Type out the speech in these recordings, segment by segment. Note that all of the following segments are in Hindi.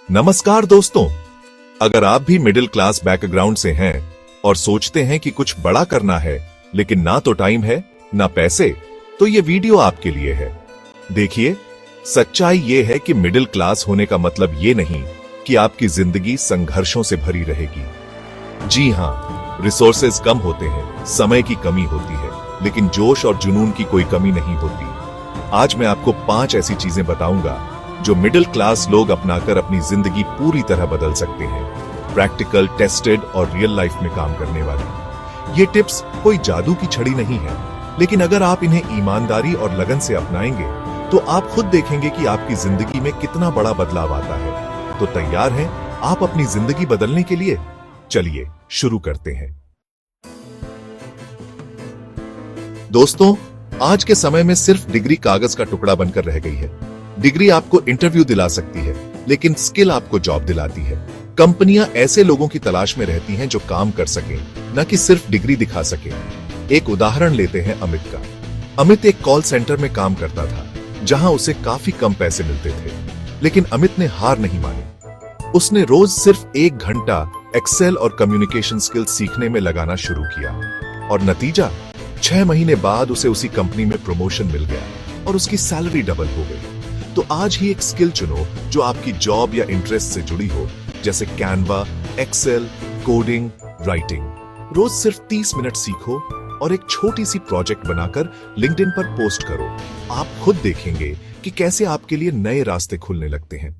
नमस्कार दोस्तों, अगर आप भी मिडिल क्लास बैकग्राउंड से हैं और सोचते हैं कि कुछ बड़ा करना है लेकिन ना तो टाइम है ना पैसे, तो ये वीडियो आपके लिए है। देखिए, सच्चाई ये है कि मिडिल क्लास होने का मतलब ये नहीं कि आपकी जिंदगी संघर्षों से भरी रहेगी। जी हां, रिसोर्सेज कम होते हैं, समय की कमी होती है, लेकिन जोश और जुनून की कोई कमी नहीं होती। आज मैं आपको 5 ऐसी चीजें बताऊंगा जो मिडिल क्लास लोग अपनाकर अपनी जिंदगी पूरी तरह बदल सकते हैं। प्रैक्टिकल, टेस्टेड और रियल लाइफ में काम करने वाली ये टिप्स कोई जादू की छड़ी नहीं है, लेकिन अगर आप इन्हें ईमानदारी और लगन से अपनाएंगे तो आप खुद देखेंगे कि आपकी जिंदगी में कितना बड़ा बदलाव आता है। तो तैयार हैं आप अपनी जिंदगी बदलने के लिए? चलिए शुरू करते हैं। दोस्तों, आज के समय में सिर्फ डिग्री कागज का टुकड़ा बनकर रह गई है। डिग्री आपको इंटरव्यू दिला सकती है, लेकिन स्किल आपको जॉब दिलाती है। कंपनियां ऐसे लोगों की तलाश में रहती हैं जो काम कर सकें, न कि सिर्फ डिग्री दिखा सकें। एक उदाहरण लेते हैं अमित का। अमित एक कॉल सेंटर में काम करता था, जहां उसे काफी कम पैसे मिलते थे, लेकिन अमित ने हार नहीं मानी। उसने रोज सिर्फ 1 घंटा एक्सेल और कम्युनिकेशन स्किल्स सीखने में लगाना शुरू किया, और नतीजा 6 महीने बाद उसे उसी कंपनी में प्रमोशन मिल गया और उसकी सैलरी डबल हो गई। तो आज ही एक स्किल चुनो जो आपकी जॉब या इंटरेस्ट से जुड़ी हो, जैसे कैनवा, एक्सेल, कोडिंग, राइटिंग। रोज सिर्फ 30 मिनट सीखो और एक छोटी सी प्रोजेक्ट बनाकर लिंक्डइन पर पोस्ट करो। आप खुद देखेंगे कि कैसे आपके लिए नए रास्ते खुलने लगते हैं।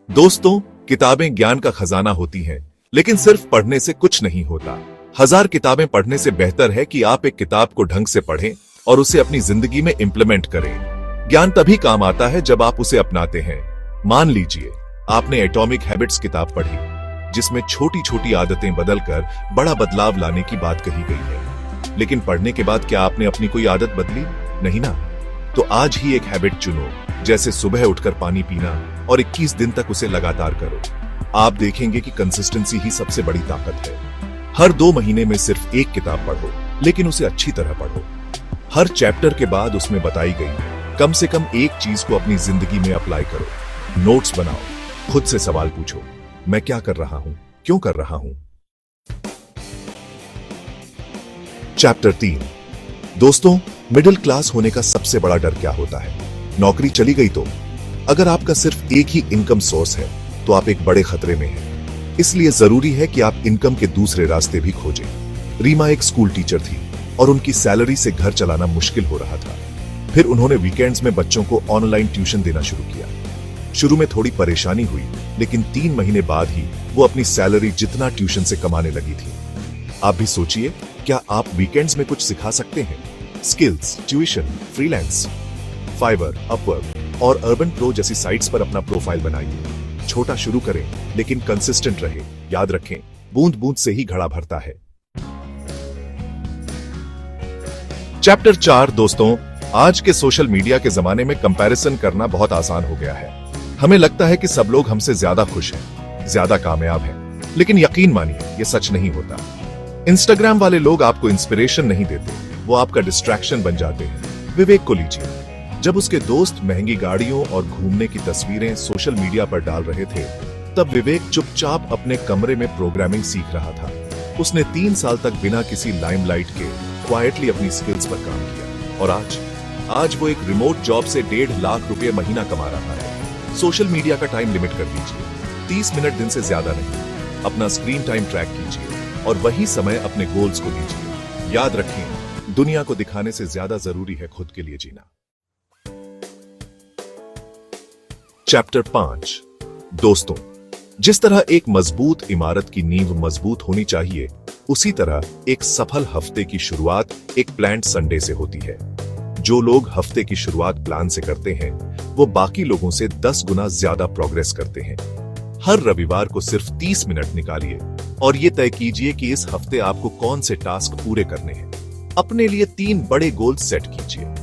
दोस्तों, किताबें ज्ञान का खजाना होती हैं, लेकिन सिर्फ पढ़ने से कुछ नहीं होता। 1000 किताबें पढ़ने से बेहतर है कि आप एक किताब को ढंग से पढ़ें और उसे अपनी जिंदगी में इंप्लीमेंट करें। ज्ञान तभी काम आता है जब आप उसे अपनाते हैं। मान लीजिए आपने एटॉमिक हैबिट्स किताब पढ़ी, जिसमें छोटी छोटी आदतें बदलकर बड़ा बदलाव लाने की बात कही गई है, लेकिन पढ़ने के बाद क्या आपने अपनी कोई आदत बदली? नहीं ना। तो आज ही एक हैबिट चुनो, जैसे सुबह उठकर पानी पीना, और 21 दिन तक उसे लगातार करो। आप देखेंगे कि कंसिस्टेंसी ही सबसे बड़ी ताकत है। हर 2 महीने में सिर्फ एक किताब पढ़ो, लेकिन उसे अच्छी तरह पढ़ो। हर चैप्टर के बाद उसमें बताई गई कम से कम एक चीज को अपनी जिंदगी में अप्लाई करो। नोट्स बनाओ, खुद से सवाल पूछो, मैं क्या कर रहा हूं, क्यों कर रहा हूं। चैप्टर 3। दोस्तों, मिडिल क्लास होने का सबसे बड़ा डर क्या होता है? नौकरी चली गई तो? अगर आपका सिर्फ एक ही इनकम सोर्स है तो आप एक बड़े खतरे में हैं। इसलिए जरूरी है कि आप इनकम के दूसरे रास्ते भी खोजें। रीमा एक स्कूल टीचर थी और उनकी सैलरी से घर चलाना मुश्किल हो रहा था। फिर उन्होंने वीकेंड्स में बच्चों को ऑनलाइन ट्यूशन देना शुरू किया। शुरू में थोड़ी परेशानी हुई, लेकिन 3 महीने बाद ही वो अपनी सैलरी जितना ट्यूशन से कमाने लगी थी। आप भी सोचिए, क्या आप वीकेंड्स में कुछ सिखा सकते हैं? Skills, tuition, freelance, Fiverr, Upwork और अर्बन प्रो जैसी साइट्स पर अपना प्रोफाइल बनाइए। छोटा शुरू करें, लेकिन कंसिस्टेंट रहे। याद रखें, बूंद बूंद से ही घड़ा भरता है। चैप्टर 4। दोस्तों, आज के सोशल मीडिया के जमाने में कंपैरिजन करना बहुत आसान हो गया है। हमें लगता है कि सब लोग हमसे ज्यादा खुश हैं, ज्यादा कामयाब हैं, लेकिन यकीन मानिए, ये सच नहीं होता। इंस्टाग्राम वाले लोग आपको इंस्पिरेशन नहीं देते, वो आपका डिस्ट्रैक्शन बन जाते हैं। विवेक को लीजिए, जब उसके दोस्त महंगी गाड़ियों और घूमने की तस्वीरें सोशल मीडिया पर डाल रहे थे, तब विवेक चुपचाप अपने कमरे में प्रोग्रामिंग सीख रहा था। उसने 3 साल तक बिना किसी लाइमलाइट के क्वाइटली अपनी स्किल्स पर काम किया, और आज वो एक रिमोट जॉब से 1.5 लाख रुपए महीना कमा रहा है। सोशल मीडिया का टाइम लिमिट कर दीजिए, 30 मिनट दिन से ज्यादा नहीं। अपना स्क्रीन टाइम ट्रैक कीजिए और वही समय अपने गोल्स को दीजिए। याद रखें, दुनिया को दिखाने से ज्यादा जरूरी है खुद के लिए जीना। चैप्टर 5। दोस्तों, जिस तरह एक मजबूत इमारत की नींव मजबूत होनी चाहिए, उसी तरह एक सफल हफ्ते की शुरुआत एक प्लान्ड संडे से होती है। जो लोग हफ्ते की शुरुआत प्लान से करते हैं, वो बाकी लोगों से 10 गुना ज्यादा प्रोग्रेस करते हैं। हर रविवार को सिर्फ 30 मिनट निकालिए और ये तय कीजिए कि इस हफ्ते आपको कौन से टास्क पूरे करने हैं। अपने लिए 3 बड़े गोल सेट कीजिए,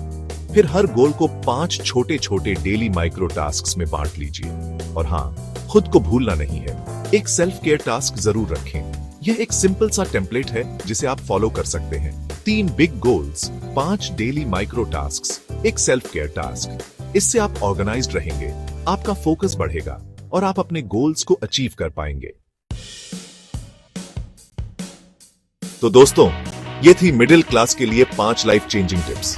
फिर हर गोल को 5 छोटे छोटे डेली माइक्रो टास्क में बांट लीजिए। और हाँ, खुद को भूलना नहीं है, एक सेल्फ केयर टास्क जरूर रखें। यह एक सिंपल सा टेम्पलेट है जिसे आप फॉलो कर सकते हैं। 3 big goals, 5 daily micro task, एक सेल्फ केयर टास्क। इससे आप ऑर्गेनाइज्ड रहेंगे, आपका फोकस बढ़ेगा और आप अपने गोल्स को अचीव कर पाएंगे। तो दोस्तों, ये थी मिडिल क्लास के लिए 5 लाइफ चेंजिंग टिप्स।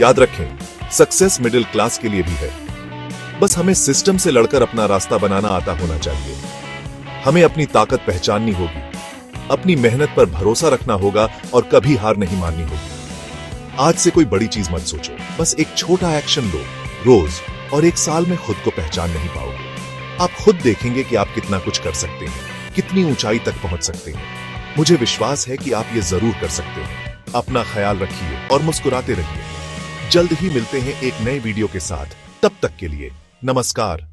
याद रखें, सक्सेस मिडिल क्लास के लिए भी है। बस हमें सिस्टम से लड़कर अपना रास्ता बनाना आता होना चाहिए। हमें अपनी ताकत पहचाननी होगी, अपनी मेहनत पर भरोसा रखना होगा और कभी हार नहीं माननी होगी। आज से कोई बड़ी चीज मत सोचो, बस एक छोटा एक्शन लो रोज, और 1 साल में खुद को पहचान नहीं पाओगे। आप खुद देखेंगे कि आप कितना कुछ कर सकते हैं, कितनी ऊंचाई तक पहुंच सकते हैं। मुझे विश्वास है कि आप ये जरूर कर सकते हैं। अपना ख्याल रखिए और मुस्कुराते रहिए। जल्द ही मिलते हैं एक नए वीडियो के साथ। तब तक के लिए नमस्कार।